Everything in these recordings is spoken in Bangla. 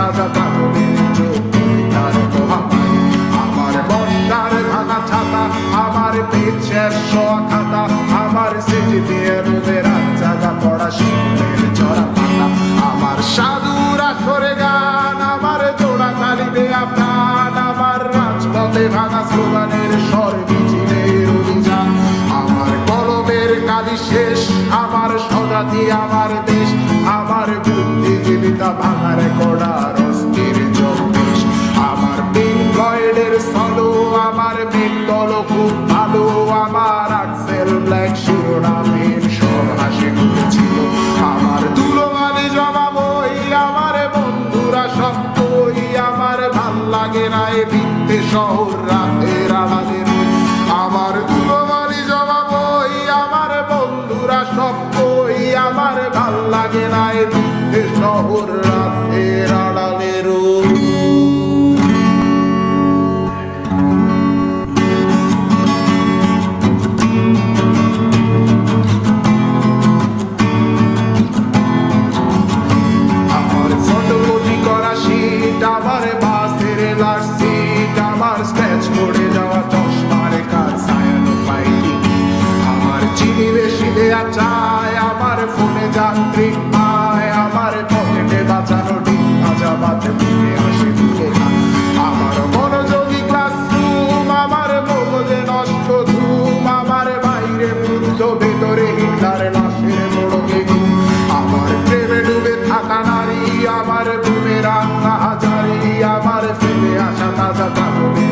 তাজা তাহলে তার মহামারী। আমার বর্ষার ভাঙা ছাতা, আমার পেট শেষ শোয়া খাতা, আমার সেটি দিয়ে রোদের রাত জাগা পড়া শীতের চড়া পাতা। আমার সাধুরা সরে গান, আমার জোড়া তালি দেয়া প্রাণ, আমার রাজপথে ভাঙা স্লোগানের স্বর মিছিলের অভিযান। আমার কলমের কালি শেষ, আমার স্বজাতি আমার দেশ, আমার বুদ্ধিজীবিতা ভাঙার কড়ার অস্থির চব্বিশ। আমার পিঙ্ক ফ্লয়েডের সলো, আমার বেঙ্গল খুব ভালো, আমার আক্সেল ব্ল্যাক শিরোনামের সব হাসি মুখেছিল। আমার ধুলোবালি জমা বই, আমার বন্ধুরা সব বই, আমার ভাল লাগে না এ ভিত্তে শহর রাতের আড়ালে রই। আমার ধুলোবালি জমা বই, আমার বন্ধুরা সব বই, আমার ভাল লাগে না এ ভিত্তে শহর রাতের আড়ালে রই। আমার বাসের লাস্ট সিট, আমার স্ক্র্যাচ পড়ে যাওয়া চশমার কাজ ছায়ানো পাইনি। আমার চিনি বেশি দেয়া চায়, আমার ফোনে যান্ত্রিক পায়, আমার পকেটে বাঁচানো ডিম ভাজা বাতে মুখে হাসি মুখে খায়। আমার মনোযোগী ক্লাসরুম, আমার মগজে নষ্ট ধুম, আমার বাইরে বুদ্ধ ভেতরে হিটলার লাশের মোড়কে ঘুম। আমার প্রেমে ডুবে থাকা নারী, আমার বুমেরাং হাজারি, আমার ফেলে আসা তাজা তাহলে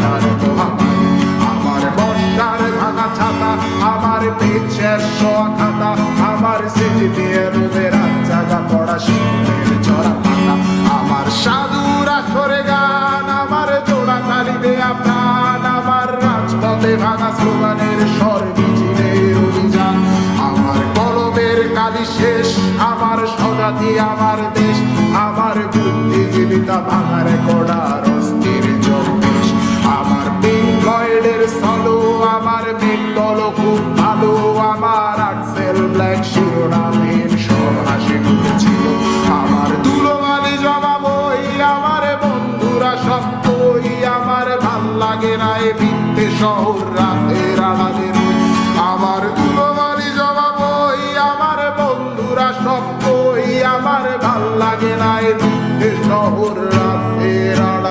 তার মহামারী। আমার বর্ষার ভাঙা ছাতা, আমার পেট শেষ শোয়া খাতা, আমার সেটি দিয়ে রোদের রাত জাগা পড়া শীতের চড়া পাতা। আমার সাধুরা সরে গান, আমার জোড়া তালি দেয়া প্রাণ, আমার রাজপথে ভাঙা স্লোগানের স্বর মিছিলের অভিযান। আমার কলমের কালি শেষ, আমার স্বজাতি আমার দেশ, আমার বুদ্ধিজীবিতা ভাঙার কড়ার অস্থির চব্বিশ। আমার পিঙ্ক ফ্লয়েডের সলো, আমার বেঙ্গল খুব ভালো, আমার আক্সেল ব্ল্যাক শিরোনামের সব হাসি মুখেছিল। আমার ধুলোবালি জমা বই, আমার বন্ধুরা সব বই, আমার ভাল লাগে না এ ভিত্তে শহর রাতের আড়ালে রই। আমার ধুলোবালি জমা বই, আমার বন্ধুরা সব বই, আমার ভাল লাগে না এ ভিত্তে শহর রাতের আড়ালে।